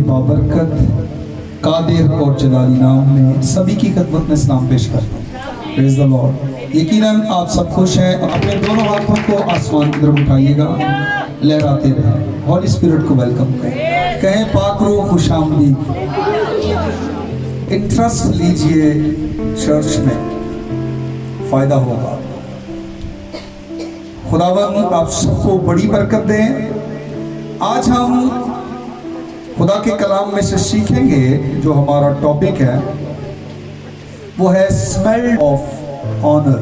बाबरकत कादिर और जलाली नाम में सभी की खिदमत में सलाम पेश करता हूँ। Praise the Lord. यकीनन आप सब खुश हैं। अपने दोनों हाथों को आसमान की तरफ उठाइएगा, लहराते रहें। हॉली स्पिरिट को वेलकम करें, कहें पाक रूह खुशामदीद। इंटरेस्ट लीजिए, चर्च में फायदा होगा। खुदावंद आप सबको बड़ी बरकत दें। आज हम खुदा के कलाम में से सीखेंगे, जो हमारा टॉपिक है वो है स्मेल ऑफ ऑनर,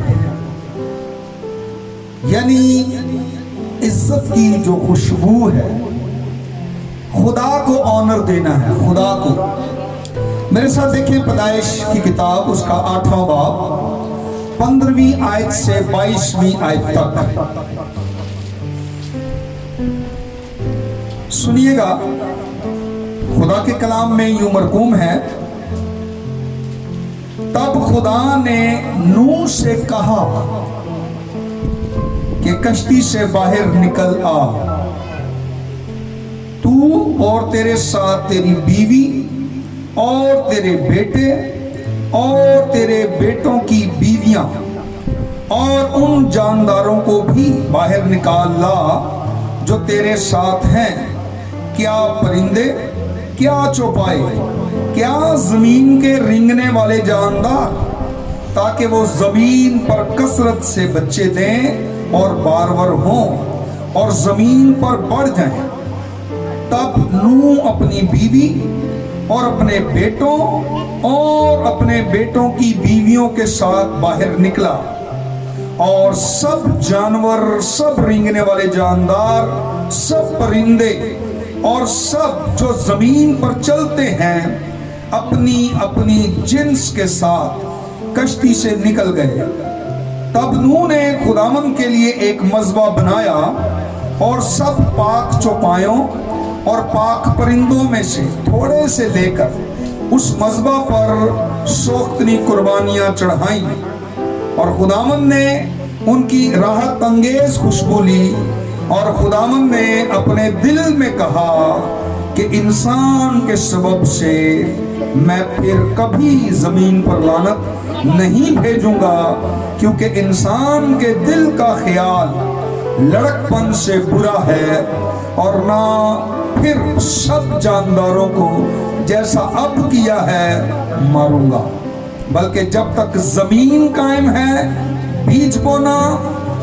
यानी इज्जत की जो खुशबू है। खुदा को ऑनर देना है, खुदा को। मेरे साथ देखें पैदाइश की किताब, उसका 8वां बाब 15वीं आयत से 22वीं आयत तक सुनिएगा। खुदा के कलाम में यूं मरकूम है, तब खुदा ने नूह से कहा कि कश्ती से बाहर निकल आ, तू और तेरे साथ तेरी बीवी और तेरे बेटे और तेरे बेटों की बीवियां और उन जानदारों को भी बाहर निकाल ला जो तेरे साथ हैं, क्या परिंदे, क्या चौपाए, क्या जमीन के रेंगने वाले जानदार, ताकि वो जमीन पर कसरत से बच्चे दें और बारवर हों और जमीन पर बढ़ जाएं। तब नूह अपनी बीवी और अपने बेटों और अपने बेटों की बीवियों के साथ बाहर निकला, और सब जानवर, सब रेंगने वाले जानदार, सब परिंदे और सब जो जमीन पर चलते हैं अपनी अपनी जिन्स के साथ कश्ती से निकल गए। तब नूह ने खुदावंद के लिए एक मज़बा बनाया और सब पाक चौपायों और पाक परिंदों में से थोड़े से लेकर उस मज़बा पर सोख्तनी कुर्बानियां चढ़ाई, और खुदावंद ने उनकी राहत अंगेज खुशबू ली। और खुदावंद ने अपने दिल में कहा कि इंसान के सबब से मैं फिर कभी जमीन पर लानत नहीं भेजूंगा, क्योंकि इंसान के दिल का ख्याल लड़कपन से बुरा है, और ना फिर सब जानदारों को जैसा अब किया है मारूंगा, बल्कि जब तक जमीन कायम है बीज बोना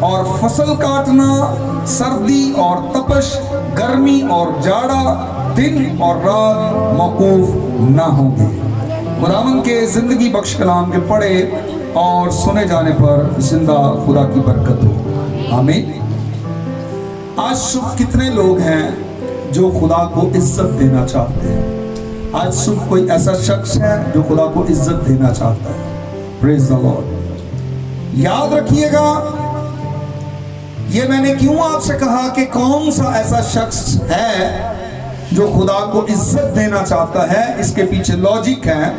और फसल काटना, सर्दी और तपश, गर्मी और जाड़ा, दिन और रात मौकूफ ना होंगे। खुदावंद के जिंदगी बख्श कलाम के पढ़े और सुने जाने पर जिंदा खुदा की बरकत हो। आमीन। आज सुबह कितने लोग हैं जो खुदा को इज्जत देना चाहते हैं? आज सुबह कोई ऐसा शख्स है जो खुदा को इज्जत देना चाहता है। Praise the Lord. याद रखिएगा, ये मैंने क्यों आपसे कहा कि कौन सा ऐसा शख्स है जो खुदा को इज्जत देना चाहता है, इसके पीछे लॉजिक है,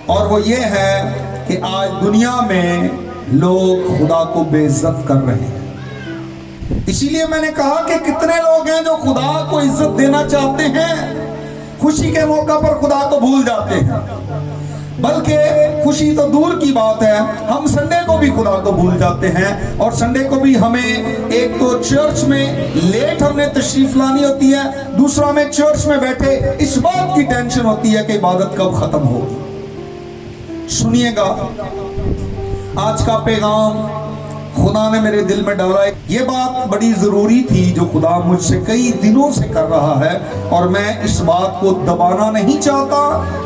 और वो ये है कि आज दुनिया में लोग खुदा को बेइज्जत कर रहे हैं। इसीलिए मैंने कहा कि कितने लोग हैं जो खुदा को इज्जत देना चाहते हैं, खुशी के मौका पर खुदा को भूल जाते हैं। बल्कि खुशी तो दूर की बात है, हम संडे को भी खुदा को भूल जाते हैं, और संडे को भी हमें एक तो चर्च में लेट हमने तशरीफ लानी होती है, दूसरा में चर्च में बैठे इस बात की टेंशन होती है कि इबादत कब खत्म होगी। सुनिएगा, आज का पैगाम खुदा ने मेरे दिल में डाला है। ये बात बड़ी जरूरी थी जो खुदा मुझसे कई दिनों से कर रहा है, और मैं इस बात को दबाना नहीं चाहता,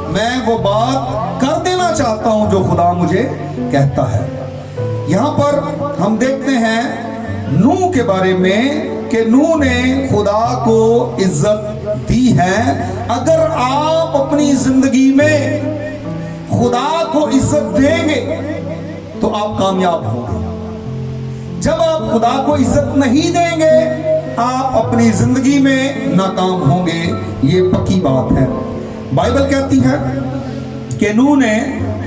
मैं वो बात कर देना चाहता हूं जो खुदा मुझे कहता है। यहाँ पर हम देखते हैं नूह के बारे में कि नूह ने खुदा को इज्जत दी है। अगर आप अपनी जिंदगी में खुदा को इज्जत देंगे तो आप कामयाब होंगे। जब आप खुदा को इज्जत नहीं देंगे, आप अपनी जिंदगी में नाकाम होंगे। ये पक्की बात है। बाइबल कहती है कि नूह ने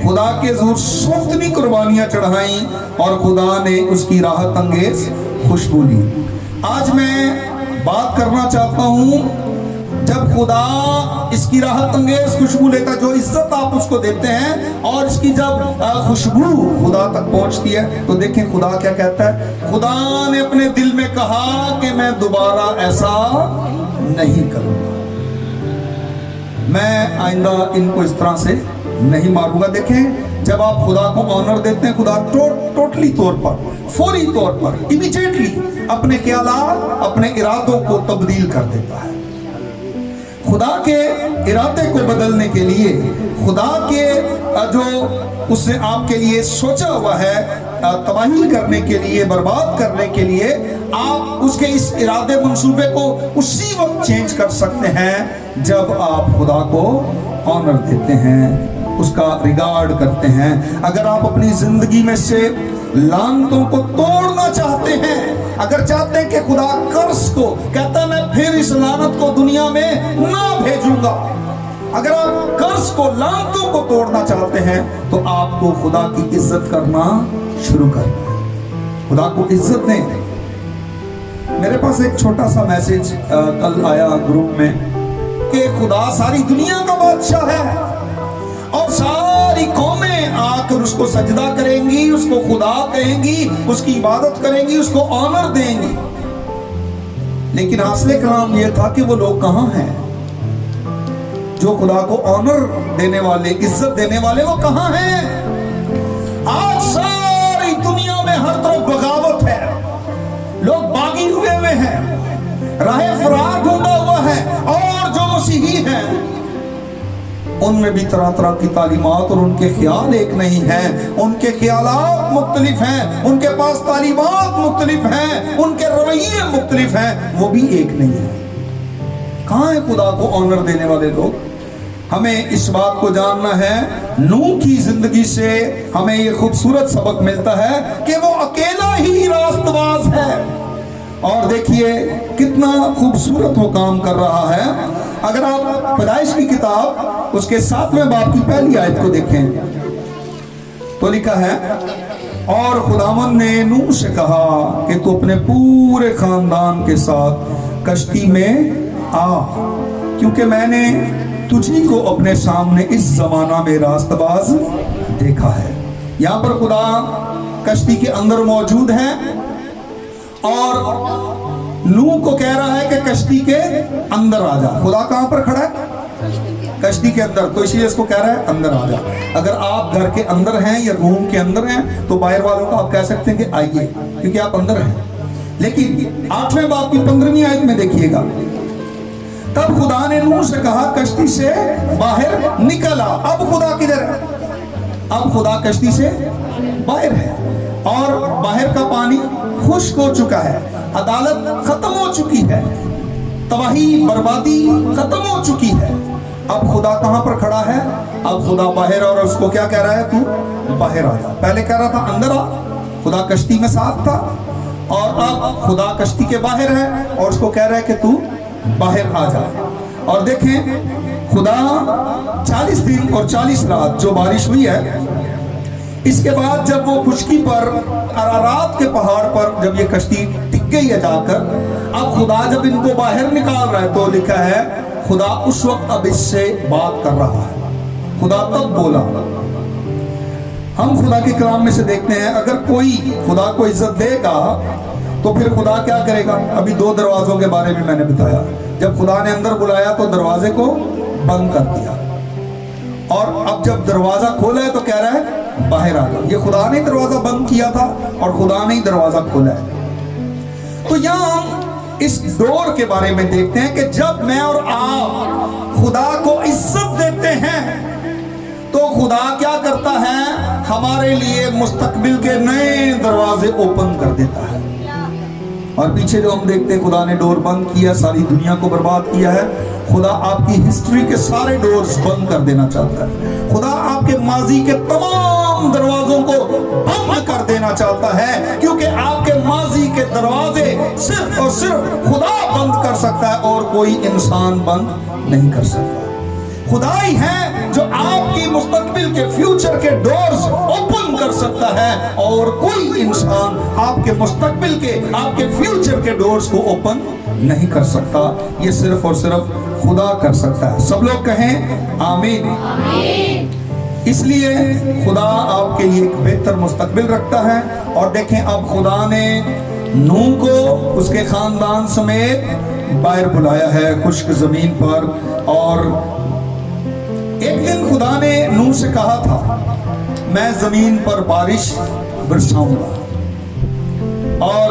खुदा के हुजूर सोख्तनी कुर्बानियां चढ़ाई और खुदा ने उसकी राहत अंगेज खुशबू ली। आज मैं बात करना चाहता हूं जब खुदा इसकी राहत अंगेज खुशबू लेता, जो इज्जत आप उसको देते हैं और इसकी जब खुशबू खुदा तक पहुंचती है, तो देखें खुदा क्या कहता है। खुदा ने अपने दिल में कहा कि मैं दोबारा ऐसा नहीं करूंगा, मैं आइंदा इनको इस तरह से नहीं मारूंगा। देखें जब आप खुदा को ऑनर देते हैं, खुदा टोटली तौर पर, फौरी तौर पर, इमीडिएटली अपने ख्यालात, अपने इरादों को तब्दील कर देता है। खुदा के इरादे को बदलने के लिए, खुदा के जो उसने आपके लिए सोचा हुआ है तबाही करने के लिए, बर्बाद करने के लिए, आप उसके इस इरादे मंसूबे को उसी वक्त चेंज कर सकते हैं जब आप खुदा को ऑनर देते हैं, उसका रिगार्ड करते हैं। अगर आप अपनी जिंदगी में से लानतों को तोड़ना चाहते हैं, अगर चाहते हैं कि खुदा कर्स को कहता मैं फिर इस लानत को दुनिया में ना भेजूंगा, अगर आप कर्स को, लानतों को तोड़ना चाहते हैं, तो आपको खुदा की इज्जत करना शुरू करना है। खुदा को इज्जत दें। मेरे पास एक छोटा सा मैसेज कल आया ग्रुप में कि खुदा सारी दुनिया का बादशाह है और सारी कौमें आकर उसको सजदा करेंगी, उसको खुदा कहेंगी, उसकी इबादत करेंगी, उसको ऑनर देंगी। लेकिन हासिल कलाम यह था कि वो लोग कहां हैं जो खुदा को ऑनर देने वाले, इज्जत देने वाले, वो कहां हैं? आज सारी दुनिया में हर तरफ बगावत है, लोग बागी हुए हैं, राहे फरार ढूंढा हुआ है, और जो मसीही हैं उनमें भी तरह तरह की तालीमात और उनके ख्याल एक नहीं हैं, उनके ख्यालात मुख्तलिफ हैं, उनके पास तालीमात मुख्तलिफ हैं, उनके रवैये मुख्तलिफ हैं, वो भी एक नहीं है। कहाँ है खुदा को ऑनर देने वाले लोग? हमें इस बात को जानना है। नूह की जिंदगी से हमें ये खूबसूरत सबक मिलता है कि वो अकेला ही रास्तबाज है, और देखिए कितना खूबसूरत वो काम कर रहा है। अगर आप पैदाइश की किताब उसके 7वें बाब की पहली आयत को देखें तो लिखा है, और खुदावंद ने नूह से कहा कि तू अपने पूरे खानदान के साथ कश्ती में आ, क्योंकि मैंने तुझी को अपने सामने इस जमाना में रास्तबाज देखा है। यहाँ पर खुदा कश्ती के अंदर मौजूद है और नूह को कह रहा है कि कश्ती के अंदर आ जा। खुदा कहाँ पर खड़ा है? कश्ती के अंदर, तो इसलिए इसको कह रहा है अंदर आ जा। अगर आप घर के अंदर हैं या रूम के अंदर हैं तो बाहर वालों को आप कह सकते हैं कि आइए, क्योंकि आप अंदर हैं। लेकिन 8वें बाब की 15वीं आयत में देखिएगा, तब खुदा ने नूह से कहा कश्ती से बाहर निकल आ। अब खुदा किधर है? अब खुदा कश्ती से बाहर है और बाहर का पानी खुश्क हो चुका है, अदालत खत्म हो चुकी है, तबाही बर्बादी खत्म हो चुकी है। अब खुदा कहां पर खड़ा है? अब खुदा बाहर, और उसको क्या कह रहा है? तू बाहर आ जा। पहले कह रहा था अंदर आ, खुदा कश्ती में साथ था, और अब खुदा कश्ती के बाहर है और उसको कह रहा है कि तू बाहर आ जा। और देखें खुदा 40 दिन और 40 रात जो बारिश हुई है, इसके बाद जब वो खुशकी पर अरारात के पहाड़ पर जब ये कश्ती टिक गई है जाकर, अब खुदा जब इनको बाहर निकाल रहा है तो लिखा है खुदा उस वक्त अब इससे बात कर रहा है। खुदा तब बोला। हम खुदा के कलाम में से देखते हैं, अगर कोई खुदा को इज्जत देगा तो फिर खुदा क्या करेगा? अभी 2 दरवाजों के बारे में मैंने बताया। जब खुदा ने अंदर बुलाया तो दरवाजे को बंद कर दिया, और अब जब दरवाजा खोला है तो कह रहा है बाहर आ जाओ। ये खुदा ने दरवाजा बंद किया था और खुदा ने ही दरवाजा खोला है। तो यहाँ हम इस डोर के बारे में देखते हैं कि जब मैं और आप खुदा को इज्जत देते हैं तो खुदा क्या करता है? हमारे लिए मुस्तकबिल के नए दरवाजे ओपन कर देता है। और पीछे जो हम देखते हैं खुदा ने डोर बंद किया, सारी दुनिया को बर्बाद किया है। खुदा आपकी हिस्ट्री के सारे डोर्स बंद कर देना चाहता है। खुदा आपके माजी के तमाम दरवाजों को बंद कर देना चाहता है, क्योंकि आपके माजी के दरवाजे सिर्फ और सिर्फ खुदा बंद कर सकता है और कोई इंसान बंद नहीं कर सकता। खुदा ही है जो आपकी मुस्तकबिल के फ्यूचर के डोर्स ओपन कर सकता है, और कोई इंसान आपके मुस्तकबिल के, आपके फ्यूचर के डोर्स को ओपन नहीं कर सकता। ये सिर्फ और सिर्फ खुदा कर सकता है। सब लोग कहें आमीन। इसलिए खुदा आपके लिए एक बेहतर मुस्तकबिल रखता है। और देखें, अब खुदा ने नूह को उसके खानदान समेत बाहर बुलाया है खुश्क जमीन पर। और एक दिन खुदा ने नूह से कहा था, मैं जमीन पर बारिश बरसाऊंगा। और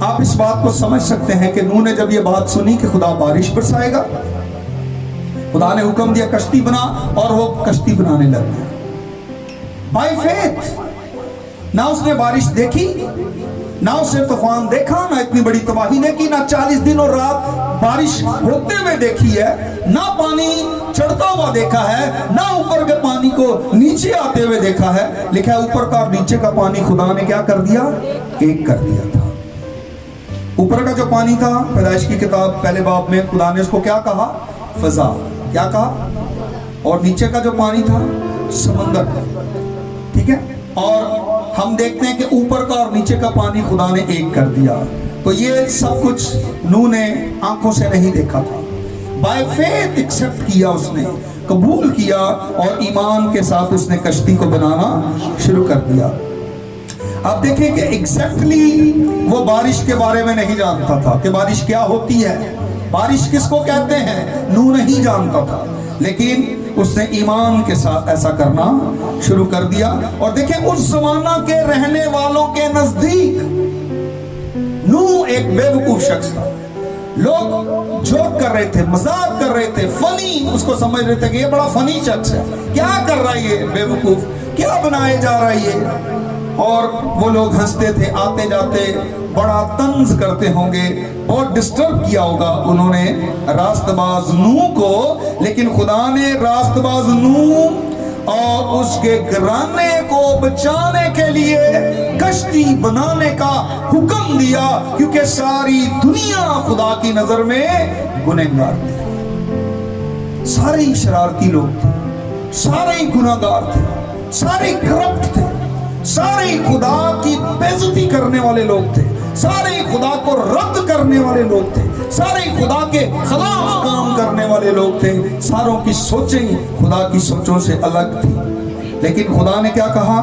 आप इस बात को समझ सकते हैं कि नूह ने जब ये बात सुनी कि खुदा बारिश बरसाएगा, खुदा ने हुक्म दिया कश्ती बना, और वो कश्ती बनाने लग गया बाय फेथ। ना उसने बारिश देखी, ना उसने तूफान देखा, ना इतनी बड़ी तबाही देखी, ना 40 दिन और रात बारिश होते हुए देखी है, ना पानी चढ़ता हुआ देखा है, ना ऊपर के पानी को नीचे आते हुए देखा है। लिखा है ऊपर का और नीचे का पानी खुदा ने क्या कर दिया? एक कर दिया था। ऊपर का जो पानी था, पैदाइश की किताब पहले बाब में खुदा ने उसको क्या कहा? फजा। क्या कहा? और नीचे का जो पानी था, समंदर। ठीक है। और हम देखते हैं कि ऊपर का और नीचे का पानी खुदा ने एक कर दिया। तो ये सब कुछ नूह ने आंखों से नहीं देखा था, बाय फेथ एक्सेप्ट किया, उसने कबूल किया, और ईमान के साथ उसने कश्ती को बनाना शुरू कर दिया। अब देखें कि एग्जैक्टली वो बारिश के बारे में नहीं जानता था कि बारिश क्या होती है, बारिश किसको कहते हैं, नूह नहीं जानता था। लेकिन उसने ईमान के साथ ऐसा करना शुरू कर दिया। और देखें, उस जमाना के रहने वालों के नजदीक नूह एक बेवकूफ शख्स था। लोग जोक कर रहे थे, मजाक कर रहे थे, फनी उसको समझ रहे थे कि ये बड़ा फनी शख्स है, क्या कर रहा है ये बेवकूफ, क्या बनाए जा रहा है ये। और वो लोग हंसते थे, आते जाते बड़ा तंज करते होंगे, बहुत डिस्टर्ब किया होगा उन्होंने रास्तबाज नूह को। लेकिन खुदा ने रास्तबाज नूह और उसके घराने को बचाने के लिए कश्ती बनाने का हुक्म दिया, क्योंकि सारी दुनिया खुदा की नजर में गुनहगार थी। सारे ही शरारती लोग थे, सारे ही गुनाहगार थे, सारे करप्ट थे, सारे खुदा की बेइज्जती करने वाले लोग थे, सारे खुदा को रद्द करने वाले लोग थे, सारे खुदा के खिलाफ काम करने वाले लोग थे। सारों की सोचें खुदा की सोचों से अलग थी। लेकिन खुदा ने क्या कहा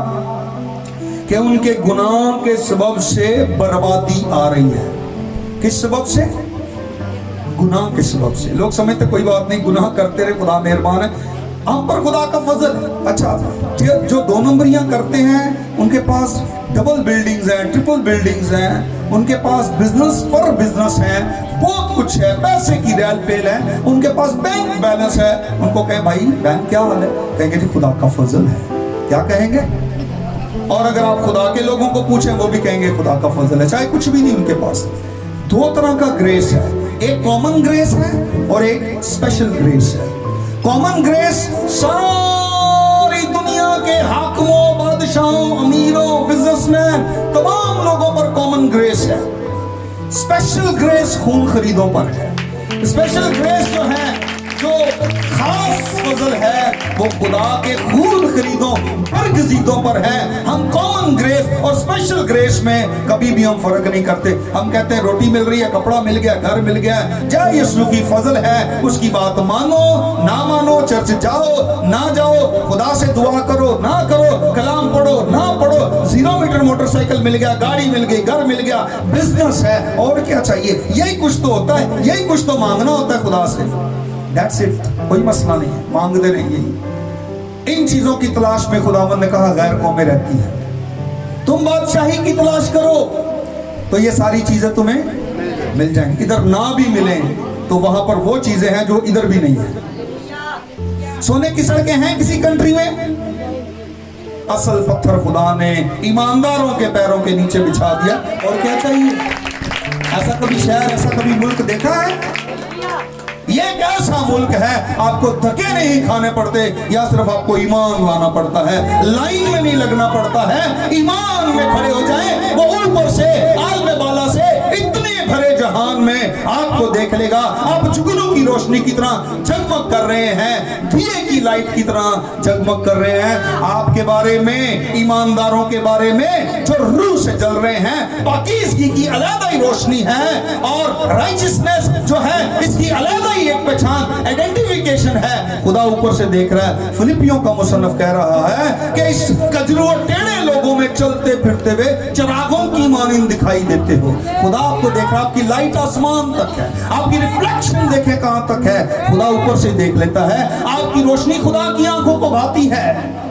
कि उनके गुनाह के सबब से बर्बादी आ रही है। किस सबब से? गुनाह के सबब से। लोग समझते कोई बात नहीं, गुनाह करते रहे, खुदा मेहरबान है, हम पर खुदा का फजल है। अच्छा, जो 2 नंबरियां करते हैं उनके पास डबल बिल्डिंग्स हैं, ट्रिपल बिल्डिंग्स हैं, उनके पास बिजनेस पर बिजनेस है, बहुत कुछ है, पैसे की रेल पेल है, उनके पास बैंक बैलेंस है। उनको कहें भाई बैंक क्या हाल है, कहेंगे जी खुदा का फजल है। क्या कहेंगे? और अगर आप खुदा के लोगों को पूछें, वो भी कहेंगे खुदा का फजल है, चाहे कुछ भी नहीं उनके पास। 2 तरह का ग्रेस है, एक कॉमन ग्रेस है और एक स्पेशल ग्रेस है। कॉमन ग्रेस सारी दुनिया के हाकिमों, बादशाहों, अमीरों, बिजनेसमैन, तमाम लोगों पर कॉमन ग्रेस है। स्पेशल ग्रेस खून खरीदों पर है। स्पेशल ग्रेस जो है, जो खास फजल है, वो खुदा के खून खरीदों, बरगजीदों पर है। हम कॉमन ग्रेस और स्पेशल ग्रेस में कभी भी हम फर्क नहीं करते। हम कहते हैं रोटी मिल रही है, कपड़ा मिल गया, घर मिल गया, जय यीशु की फजल है, उसकी बात मानो ना मानो, चर्च जाओ ना जाओ, खुदा से दुआ करो ना करो, कलाम पढ़ो ना पढ़ो, 0 मीटर मोटरसाइकिल मिल गया, गाड़ी मिल गई, घर मिल गया, बिजनेस है, और क्या चाहिए? यही कुछ तो होता है, यही कुछ तो मांगना होता है खुदा से। That's it, कोई मसला नहीं है, मांगते रहिए। इन चीजों की तलाश में खुदावंद ने कहा गैर कौमें रहती है। तुम बादशाही की तलाश करो तो ये सारी चीजें तुम्हें मिल जाएंगी। इधर ना भी मिले तो वहां पर वो चीजें हैं जो इधर भी नहीं है। सोने की सड़कें हैं किसी कंट्री में, असल पत्थर खुदा ने ईमानदारों के पैरों के नीचे बिछा दिया। और क्या चाहिए? ऐसा कभी शहर, ऐसा कभी मुल्क देखा है? ये कैसा मुल्क है, आपको धक्के नहीं खाने पड़ते, या सिर्फ आपको ईमान लाना पड़ता है, लाइन में नहीं लगना पड़ता है, ईमान में खड़े हो जाएं। वो ऊपर से आलम बाला से इतने भरे जहान में में आपको देख लेगा। आप जुगनू की रोशनी की तरह जगमग कर रहे हैं, दिए की लाइट की तरह जगमग कर रहे हैं। आपके बारे में, ईमानदारों के बारे में जो रूह से जल रहे हैं, पाकीज़गी की अलग ही रोशनी है और राइचियसनेस जो है इसकी अलग ही एक पहचान, आइडेंटिफिकेशन है। खुदा ऊपर से देख रहा है। फिलिपियों का मुसन्निफ कह रहा है कि इस कजरू और टेढ़े लोगों में चलते फिरते हुए चिरागों की मानिंद दिखाई देते हो। खुदा आपको देख रहा है, आपकी लाइट आसमान तक है, आपकी रिफ्लेक्शन देखे कहां तक है, खुदा ऊपर से देख लेता है। आपकी रोशनी खुदा की आंखों को भाती है,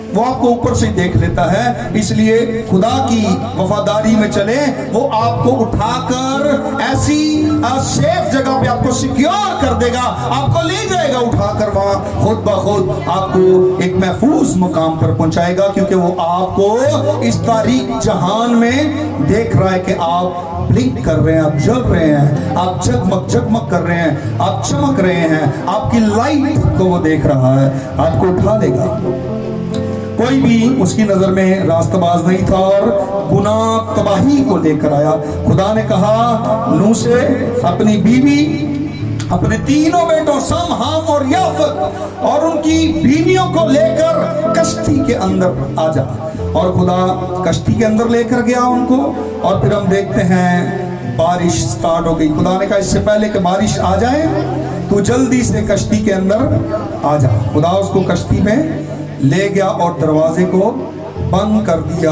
वो आपको ऊपर से देख लेता है। इसलिए खुदा की वफादारी में चले, वो आपको उठाकर ऐसी सेफ जगह पे आपको सिक्योर कर देगा, आपको ले जाएगा उठाकर वहां खुद ब खुद आपको एक महफूज मुकाम पर पहुंचाएगा, क्योंकि वो आपको इस तारीक जहान में देख रहा है कि आप ब्लिंक कर रहे हैं, आप जल रहे हैं, आप जगमग जगमग कर रहे हैं, आप चमक रहे हैं, आपकी लाइट को वो देख रहा है, आपको उठा लेगा। कोई भी उसकी नजर में रास्तबाज नहीं था और गुनाह तबाही को लेकर आया। खुदा ने कहा नूह से, अपनी बीवी, अपने तीनों बेटों सम, हाम और याफत और उनकी बीवियों को लेकर कश्ती के अंदर आ जा। और खुदा कश्ती के अंदर लेकर गया उनको, और फिर हम देखते हैं बारिश स्टार्ट हो गई। खुदा ने कहा इससे पहले कि बारिश आ जाए तू जल्दी से कश्ती के अंदर आ जा। खुदा उसको कश्ती में ले गया और दरवाजे को बंद कर दिया,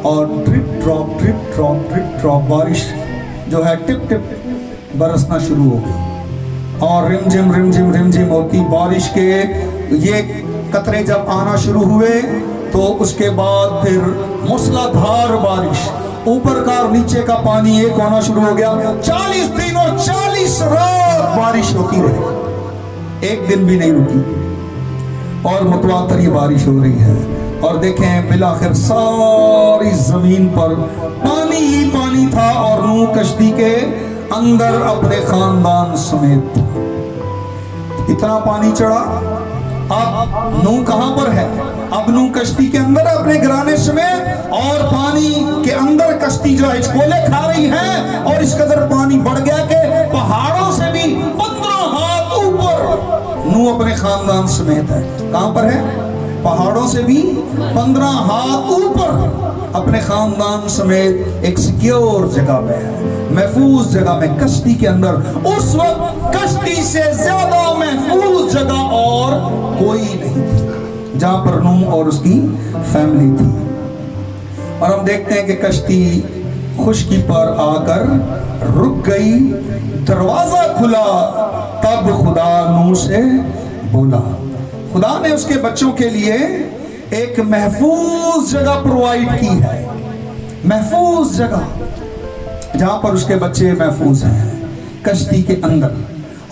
और drip drop drip drop drip drop बारिश जो है टिप टिप बरसना शुरू हो गई। और रिमझिम रिमझिम रिमझिम होती बारिश के ये कतरे जब आना शुरू हुए तो उसके बाद फिर मूसलाधार बारिश, ऊपर का और नीचे का पानी एक होना शुरू हो गया। 40 दिन और 40 रात बारिश होती रही, एक दिन भी नहीं रुकी, और मुतवातर ये बारिश हो रही है। और देखें बिलाखिर सारी जमीन पर पानी ही पानी था, और नूह कश्ती के अंदर अपने खानदान समेत था। इतना पानी चढ़ा। अब नूह कहां पर है? अब नूह कश्ती के अंदर अपने घराने समेत, और पानी के अंदर कश्ती जो है हिचकोले खा रही है, और इस कदर पानी बढ़ गया कि पहाड़ों से भी 15 हाथ ऊपर नूह अपने खानदान समेत है। कहां पर है? पहाड़ों से भी 15 हाथ ऊपर अपने खानदान समेत एक सिक्योर जगह में है, महफूज जगह में, कश्ती के अंदर। उस वक्त कश्ती से ज्यादा महफूज जगह और कोई नहीं थी जहां पर नूह और उसकी फैमिली थी। और हम देखते हैं कि कश्ती खुश्की पर आकर रुक गई, दरवाजा खुला, तब खुदा नूह से बोला। खुदा ने उसके बच्चों के लिए एक महफूज जगह प्रोवाइड की है, महफूज जगह जहां पर उसके बच्चे महफूज हैं, कश्ती के अंदर।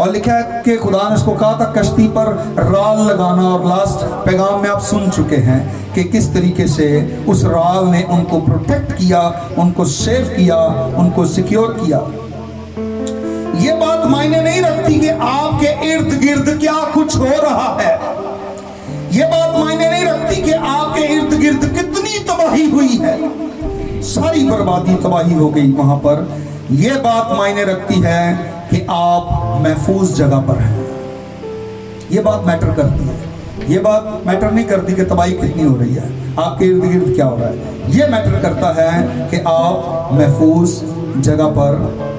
और लिखा है कि खुदा ने उसको कहा था कश्ती पर राल लगाना, और लास्ट पैगाम में आप सुन चुके हैं कि किस तरीके से उस राल ने उनको प्रोटेक्ट किया, उनको सेव किया, उनको सिक्योर किया। ये बात मायने नहीं रखती कि आपके इर्द गिर्द क्या कुछ हो रहा है, ये बात मायने नहीं रखती कि आपके इर्द गिर्द कितनी तबाही हुई है, सारी बर्बादी तबाही हो गई वहां पर। यह बात मायने रखती है कि आप महफूज जगह पर हैं। ये बात मैटर करती है। ये बात मैटर नहीं करती कि तबाही कितनी हो रही है, आपके इर्द गिर्द क्या हो रहा है। ये मैटर करता है कि आप महफूज जगह पर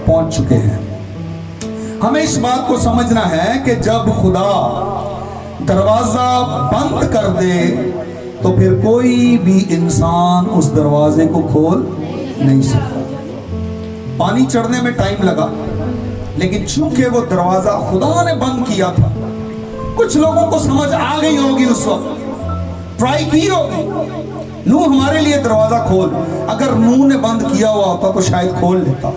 पहुंच चुके हैं। हमें इस बात को समझना है कि जब खुदा दरवाजा बंद कर दे तो फिर कोई भी इंसान उस दरवाजे को खोल नहीं सकता। पानी चढ़ने में टाइम लगा, लेकिन चूंकि वो दरवाजा खुदा ने बंद किया था, कुछ लोगों को समझ आ गई होगी, उस वक्त ट्राई की होगी, नूह हमारे लिए दरवाजा खोल। अगर नूह ने बंद किया हुआ होता तो शायद खोल लेता।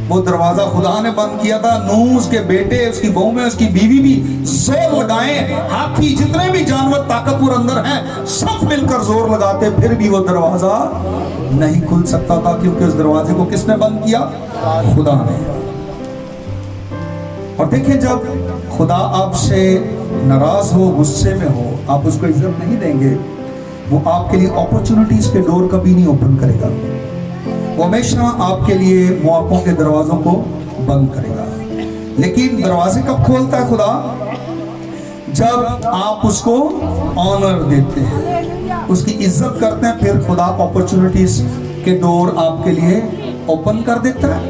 वो दरवाजा खुदा ने बंद किया था। नूह, उसके बेटे, उसकी बहू में उसकी बीवी भी जोर लगाए, हाथी, जितने भी जानवर ताकतवर अंदर हैं, सब मिलकर जोर लगाते, फिर भी वो दरवाजा नहीं खुल सकता था, क्योंकि उस दरवाजे को किसने बंद किया? खुदा ने। और देखिए, जब खुदा आपसे नाराज हो, गुस्से में हो, आप उसको इज्जत नहीं देंगे, वो आपके लिए अपॉर्चुनिटीज के डोर कभी नहीं ओपन करेगा। वो हमेशा आपके लिए मौकों के दरवाजों को बंद करेगा। लेकिन दरवाजे कब खोलता है खुदा? जब आप उसको ऑनर देते हैं, उसकी इज्जत करते हैं, फिर खुदा अपॉर्चुनिटीज के डोर आपके लिए ओपन कर देता है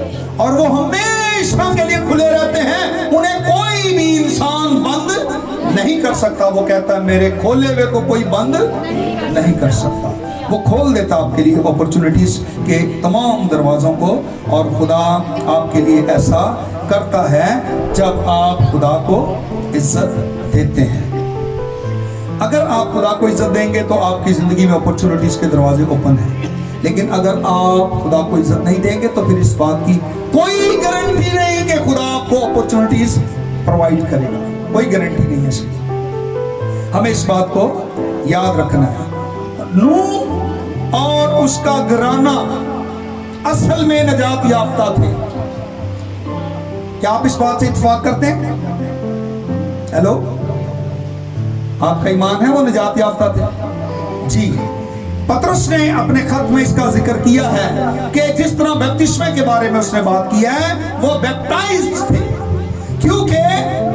और वो हमेशा के लिए खुले रहते हैं, उन्हें कोई भी इंसान बंद नहीं कर सकता। वो कहता है मेरे खोले हुए को कोई बंद नहीं कर सकता। वो खोल देता आपके लिए अपॉर्चुनिटीज के तमाम दरवाजों को, और खुदा आपके लिए ऐसा करता है जब आप खुदा को इज्जत देते हैं। अगर आप खुदा को इज्जत देंगे तो आपकी जिंदगी में अपॉर्चुनिटीज के दरवाजे ओपन हैं, लेकिन अगर आप खुदा को इज्जत नहीं देंगे तो फिर इस बात की कोई गारंटी नहीं कि खुदा आपको अपॉर्चुनिटीज प्रोवाइड करेगा, कोई गारंटी नहीं है। इसलिए हमें इस बात को याद रखना है। नूह और उसका घराना असल में नजात याफ्ता थे। क्या आप इस बात से इत्तेफाक करते हैं? हेलो, आपका ईमान है वो नजात याफ्ता थे? जी। पतरस ने अपने खत में इसका जिक्र किया है कि जिस तरह बपतिस्मे के बारे में उसने बात किया है, वो बैप्टाइज्ड थे, क्योंकि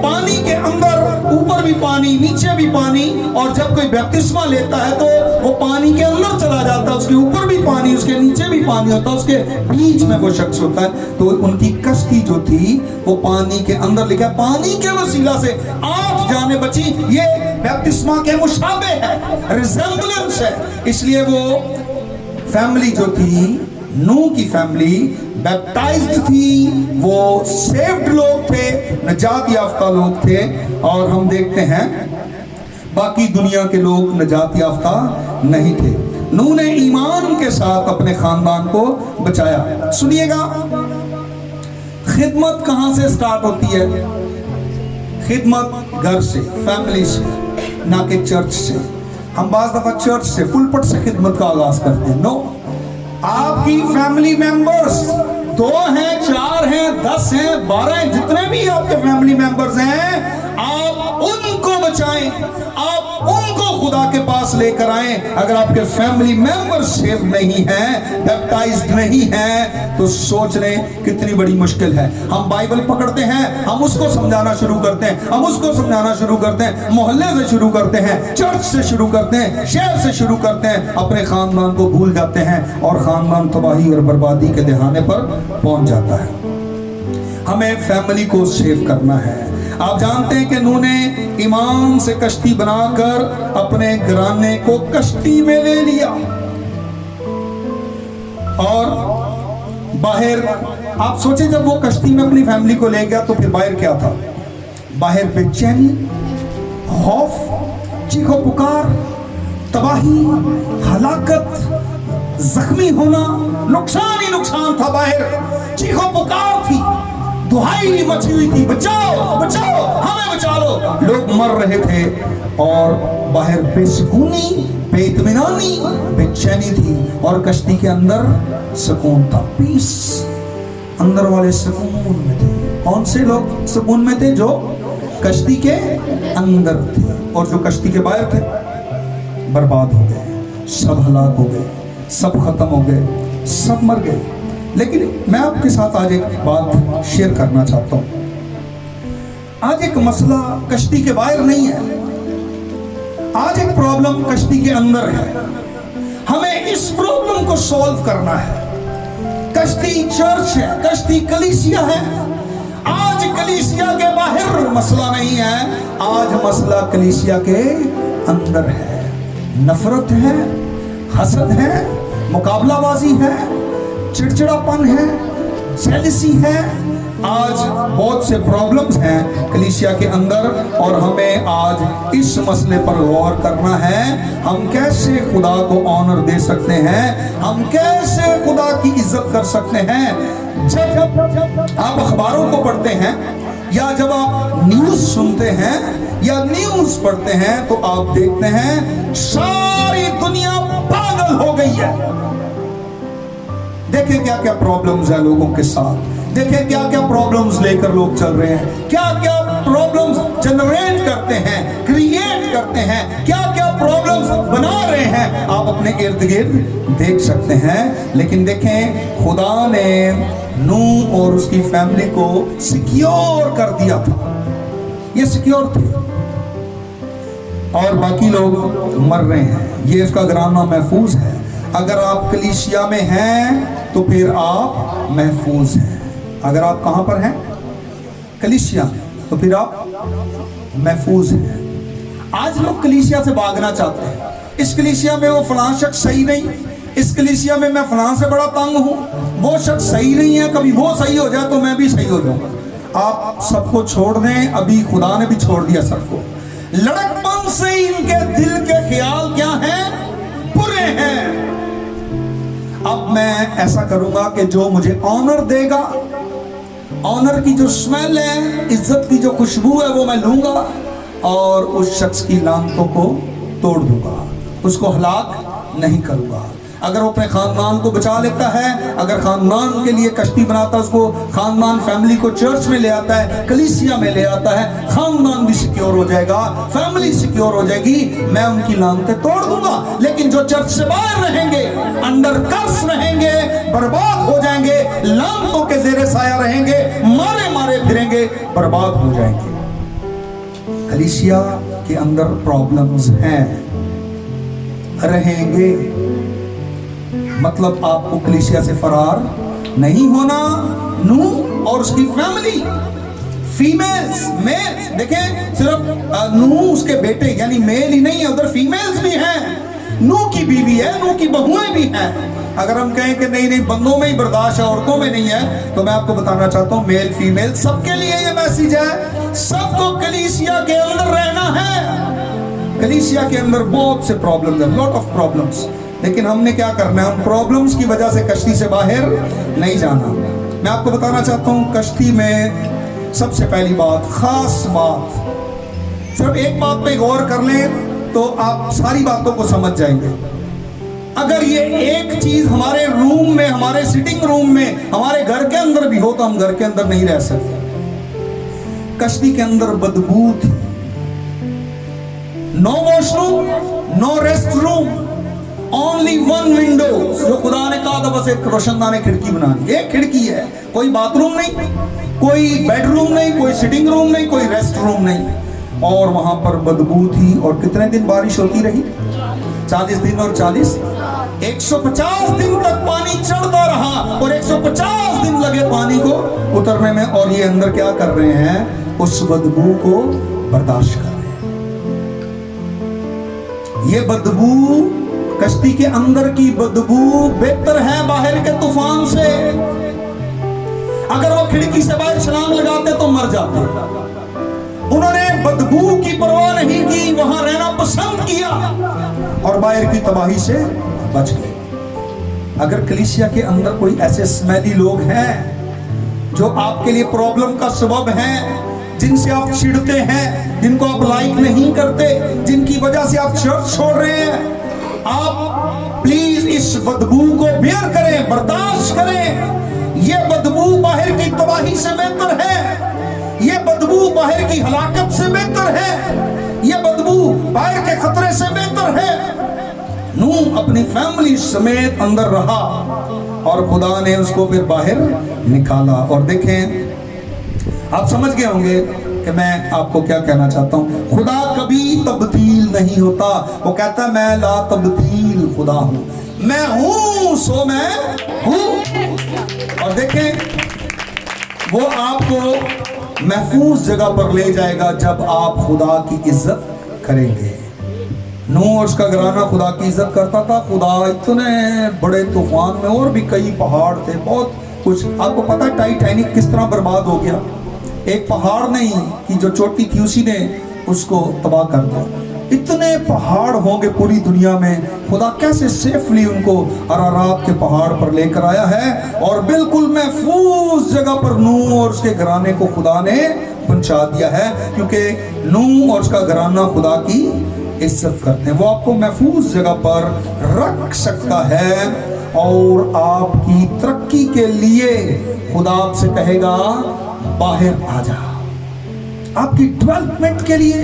पानी के अंदर ऊपर भी पानी, नीचे भी पानी, और जब कोई बपतिस्मा लेता है तो वो पानी के अंदर चला जाता है, उसके ऊपर भी पानी, उसके नीचे भी पानी होता है, उसके बीच में वो शख्स होता है। तो उनकी कश्ती जो थी वो पानी के अंदर, लिखा पानी के वसीला से 8 जाने बची। ये बपतिस्मा के मुशाबे है, रिजेम्बलेंस है। इसलिए वो फैमिली जो थी, नूह की फैमिली बैप्टाइज्ड थी, वो सेव्ड लोग थे, नजात याफ्ता लोग थे। और हम देखते हैं बाकी दुनिया के लोग नजात याफ्ता नहीं थे। नूह ने ईमान के साथ अपने खानदान को बचाया। सुनिएगा, खिदमत कहां से स्टार्ट होती है? खिदमत घर से, फैमिली से, ना कि चर्च से। हम बाज़ दफा चर्च से, पुलपट से खिदमत का आगाज करते हैं। नो, आपकी फैमिली मेंबर्स 2 हैं, 4 हैं, 10 हैं, 12 हैं, जितने भी आपके फैमिली मेंबर्स हैं, आप उनको बचाएं, आप उनको खुदा के पास लेकर आएं। अगर आपके फैमिली मेंबर सेव नहीं हैं, बैप्टाइज्ड नहीं हैं, तो सोच लें कितनी बड़ी मुश्किल है। हम बाइबल पकड़ते हैं, हम उसको समझाना शुरू करते हैं, हम उसको समझाना शुरू करते हैं, मोहल्ले से शुरू करते हैं, चर्च से शुरू करते हैं, शहर से शुरू करते हैं, अपने खानदान को भूल जाते हैं और खानदान तबाही और बर्बादी के दहाने पर पहुंच जाता है। हमें फैमिली को सेव करना है। आप जानते हैं कि नूह ने ईमान से कश्ती बनाकर अपने घराने को कश्ती में ले लिया, और बाहर आप सोचें, जब वो कश्ती में अपनी फैमिली को ले गया तो फिर बाहर क्या था? बाहर बेचैनी, खौफ, चीखो पुकार, तबाही, हलाकत, जख्मी होना, नुकसान ही नुकसान था। बाहर चीखो पुकार थी, दुहाई मची हुई थी, बचाओ बचाओ, हमें बचा लो। लोग मर रहे थे और बाहर बेसुकूनी, बेइत्मीनानी, बेचैनी थी, और कश्ती के अंदर सुकून था, पीस। अंदर वाले सुकून में थे। कौन से लोग सुकून में थे? जो कश्ती के अंदर थे, और जो कश्ती के बाहर थे बर्बाद हो गए, सब हलाक हो गए, सब खत्म हो गए, सब मर गए। लेकिन मैं आपके साथ आज एक बात शेयर करना चाहता हूं। आज एक मसला कश्ती के बाहर नहीं है, आज एक प्रॉब्लम कश्ती के अंदर है। हमें इस प्रॉब्लम को सॉल्व करना है। कश्ती चर्च है, कश्ती कलीसिया है। आज कलीसिया के बाहर मसला नहीं है, आज मसला कलीसिया के अंदर है। नफरत है, हसद है, मुकाबलाबाजी है, चिड़चिड़ापन है, जेलसी है। आज बहुत से प्रॉब्लम्स हैं कलीसिया के अंदर, और हमें आज इस मसले पर गौर करना है। हम कैसे खुदा को ऑनर दे सकते हैं, हम कैसे खुदा की इज्जत कर सकते हैं। जब आप अखबारों को पढ़ते हैं, या जब आप न्यूज़ सुनते हैं या न्यूज़ पढ़ते हैं, तो आप देखते हैं सारी दुनिया पागल हो गई है। देखें क्या क्या प्रॉब्लम्स हैं लोगों के साथ, देखें क्या क्या प्रॉब्लम्स लेकर लोग चल रहे हैं, क्या क्या प्रॉब्लम्स जनरेट करते हैं, क्रिएट करते हैं, क्या क्या प्रॉब्लम्स बना रहे हैं, आप अपने इर्द गिर्द देख सकते हैं। लेकिन देखें, खुदा ने नूह और उसकी फैमिली को सिक्योर कर दिया था, ये सिक्योर थे, और बाकी लोग मर रहे हैं। ये इसका घराना महफूज है। अगर आप कलीसिया में हैं तो फिर आप महफूज हैं। अगर आप कहाँ पर हैं? कलीसिया में, तो फिर आप महफूज हैं। आज लोग कलीसिया से भागना चाहते हैं। इस कलीसिया में वो फलां शख्स सही नहीं, इस कलीसिया में मैं फलां से बड़ा तंग हूँ, वो शख्स सही नहीं है, कभी वो सही हो जाए तो मैं भी सही हो जाऊंगा। आप सबको छोड़ दें, अभी खुदा ने भी छोड़ दिया सबको। लड़कपन से इनके दिल के ख्याल क्या हैं? बुरे हैं। अब मैं ऐसा करूंगा कि जो मुझे ऑनर देगा, ऑनर की जो स्मेल है, इज्जत की जो खुशबू है, वो मैं लूंगा और उस शख्स की लानतों को तोड़ दूंगा, उसको हलाक नहीं करूंगा। अगर वो अपने खानदान को बचा लेता है, अगर खानदान के लिए कश्ती बनाता है, उसको खानदान फैमिली को चर्च में ले आता है, कलीसिया में ले आता है, खानदान भी सिक्योर हो जाएगा, फैमिली सिक्योर हो जाएगी, मैं उनकी लानतें तोड़ दूंगा। लेकिन जो चर्च से बाहर रहेंगे, अंडर कर्स रहेंगे, बर्बाद हो जाएंगे, लानतों के जेरे साया रहेंगे, मारे मारे फिरेंगे, बर्बाद हो जाएंगे। कलीसिया के अंदर प्रॉब्लम्स हैं, रहेंगे। मतलब आपको कलीसिया से फरार नहीं होना। नूह और उसकी फैमिली, फीमेल्स, मेल्स, देखें सिर्फ नूह उसके बेटे यानी मेल ही नहीं है, उधर फीमेल्स भी हैं। नूह की बीवी है, नूह की बहुएं भी हैं। अगर हम कहें कि नहीं नहीं बंदों में ही बर्दाश्त है, औरतों में नहीं है, तो मैं आपको बताना चाहता हूं मेल फीमेल सबके लिए ये मैसेज है। सबको कलीसिया के अंदर रहना है। कलीसिया के अंदर बहुत से प्रॉब्लम्स हैं, लॉट ऑफ प्रॉब्लम्स, लेकिन हमने क्या करना है? हम प्रॉब्लम्स की वजह से कश्ती से बाहर नहीं जाना। मैं आपको बताना चाहता हूं, कश्ती में सबसे पहली बात, खास बात, सिर्फ एक बात पे गौर कर लें तो आप सारी बातों को समझ जाएंगे। अगर ये एक चीज हमारे रूम में, हमारे सिटिंग रूम में, हमारे घर के अंदर भी हो तो हम घर के अंदर नहीं रह सकते। कश्ती के अंदर बदबू थी। No washroom, no rest room, only one window. जो खुदा ने कहा था बस एक रोशनदान खिड़की बनानी, एक खिड़की है, कोई बाथरूम नहीं, कोई बेडरूम नहीं, कोई सिटिंग रूम नहीं, कोई रेस्ट रूम नहीं। और वहां पर बदबू थी। और कितने दिन बारिश होती रही? 40 दिन और 40, 150 दिन तक पानी चढ़ता रहा और 150 दिन लगे पानी को उतरने में। और ये अंदर क्या कर रहे हैं? उस बदबू को बर्दाश्त कर रहे हैं। ये बदबू, कश्ती के अंदर की बदबू बेहतर है बाहर के तूफान से। अगर वो खिड़की से बाहर छलांग लगाते तो मर जाते। उन्होंने बदबू की परवाह नहीं की, वहां रहना पसंद किया और बाहर की तबाही से बच गए। अगर कलीसिया के अंदर कोई ऐसे स्मेली लोग हैं जो आपके लिए प्रॉब्लम का सबब हैं, जिनसे आप चिढ़ते हैं, जिनको आप लाइक नहीं करते, जिनकी वजह से आप चर्च छोड़ रहे हैं, आप प्लीज इस बदबू को बेयर करें, बर्दाश्त करें। ये बदबू बाहर की तबाही से बेहतर है, ये बदबू बाहर की हलाकत से बेहतर है, ये बदबू बाहर के खतरे से बेहतर है। नूह अपनी फैमिली समेत अंदर रहा और खुदा ने उसको फिर बाहर निकाला। और देखें, आप समझ गए होंगे कि मैं आपको क्या कहना चाहता हूं। खुदा कभी तब्दील नहीं होता। वो कहता है मैं ला तब्दील खुदा हूं, मैं हूं सो मैं हूं। और देखें, वो आपको महफूज जगह पर ले जाएगा जब आप खुदा की इज्जत करेंगे। नूह और उसका घराना खुदा की इज्जत करता था। खुदा इतने बड़े तूफान में, और भी कई पहाड़ थे, बहुत कुछ। आपको पता है टाइटैनिक किस तरह बर्बाद हो गया? एक पहाड़ नहीं कि जो चोटी थी उसी ने उसको तबाह कर दिया। इतने पहाड़ होंगे पूरी दुनिया में, खुदा कैसे सेफली उनको अरारात के पहाड़ पर लेकर आया है और बिल्कुल महफूज जगह पर नूह और उसके घराने को खुदा ने पहुंचा दिया है। क्योंकि नूह और उसका घराना खुदा की इज्जत करते हैं। वो आपको महफूज जगह पर रख सकता है और आपकी तरक्की के लिए खुदा आपसे कहेगा बाहर आ जा। आपकी डेवलपमेंट के लिए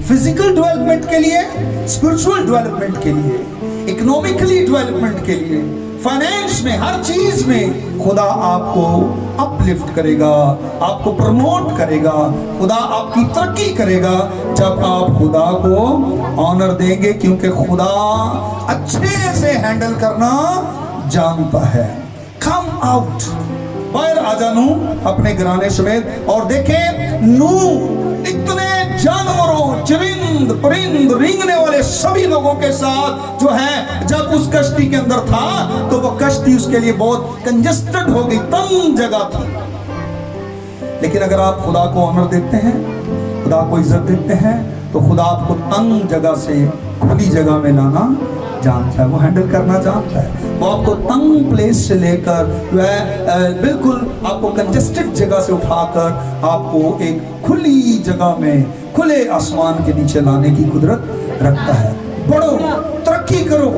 फिजिकल डेवलपमेंट के लिए, स्पिरिचुअल डेवलपमेंट के लिए, इकोनॉमिकली डेवलपमेंट के लिए, फाइनेंस में, हर चीज में खुदा आपको अपलिफ्ट करेगा, आपको प्रमोट करेगा, खुदा आपकी तरक्की करेगा जब आप खुदा को ऑनर देंगे, क्योंकि खुदा अच्छे से हैंडल करना जानता है। कम आउट, बाहर आ जा नू अपने घराने समेत, और देखे नू इतने जानवरों, चरिंद परिंद, रेंगने वाले सभी लोगों के साथ जो है, जब उस कश्ती के अंदर था तो वो कश्ती उसके लिए बहुत कंजस्टेड हो गई, तंग जगह थी। लेकिन अगर आप खुदा को ऑनर देते हैं, खुदा को इज्जत देते हैं, तो खुदा आपको तंग जगह से खुली जगह में लाना जानता है, वो हैंडल करना जानता है। वो आपको तंग प्लेस से लेकर बिल्कुल आपको कंजस्टेड जगह से उठाकर आपको एक खुली जगह में, खुले आसमान के नीचे लाने की कुदरत रखता है। पढ़ो, तरक्की करो,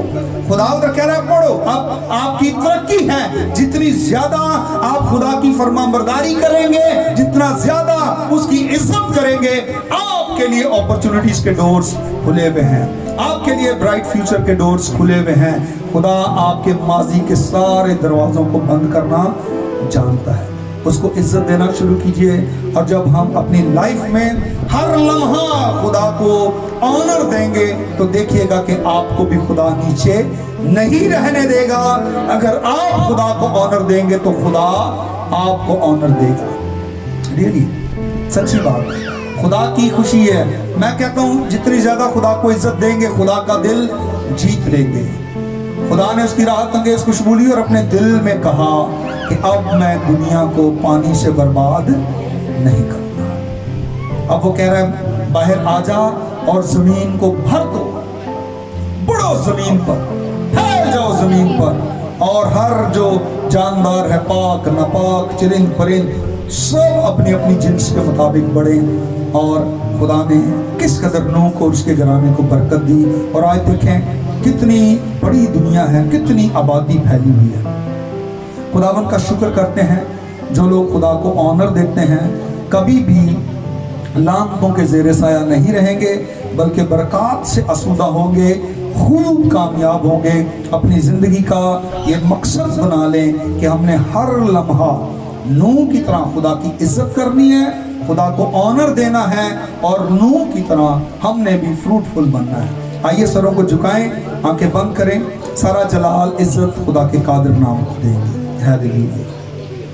खुदा कह रहा है पढ़ो। अब आपकी तरक्की है, जितनी ज्यादा आप खुदा की फरमाबरदारी करेंगे, जितना ज्यादा उसकी इज्जत करेंगे, आपके लिए अपॉर्चुनिटीज के डोर्स खुले हुए हैं, आपके लिए ब्राइट फ्यूचर के डोर्स खुले हुए हैं। खुदा आपके माजी के सारे दरवाजों को बंद करना जानता है। उसको इज्जत देना शुरू कीजिए, और जब हम अपनी लाइफ में हर लम्हा खुदा को ऑनर देंगे तो देखिएगा कि आपको भी खुदा नीचे नहीं रहने देगा। अगर आप खुदा को ऑनर देंगे तो खुदा आपको ऑनर देगा। रियली सच्ची बात है, खुदा की खुशी है। मैं कहता हूं जितनी ज्यादा खुदा को इज्जत देंगे, खुदा का दिल जीत लेंगे। खुदा ने उसकी राहत अंगेज खुशबू ली और अपने दिल में कहा कि अब मैं दुनिया को पानी से बर्बाद नहीं करूंगा। अब वो कह रहा है बाहर आ जा और जमीन को भर दो, बुड़ो जमीन पर, फैल जाओ जमीन पर, और हर जो जानदार है, पाक नापाक, चरिंद परिंद, सब अपनी अपनी जिन्स के मुताबिक बढ़े। और खुदा ने किस कदर नूह को, उसके घराने को बरकत दी। और आज देखें कितनी बड़ी दुनिया है, कितनी आबादी फैली हुई है। खुदावन का शुक्र करते हैं जो लोग खुदा को ऑनर देते हैं, कभी भी लानतों के ज़ेरे साया नहीं रहेंगे, बल्कि बरकत से आसूदा होंगे, खूब कामयाब होंगे। अपनी ज़िंदगी का ये मकसद बना लें कि हमने हर लम्हा नूह की तरह खुदा की इज्जत करनी है, खुदा को ऑनर देना है, और नूह की तरह हमने भी फ्रूटफुल बनना है। आइए सरों को झुकाएं, आंखें बंद करें, सारा जलाल इज्जत खुदा के कादिर नाम को देंगे। हालेलुया।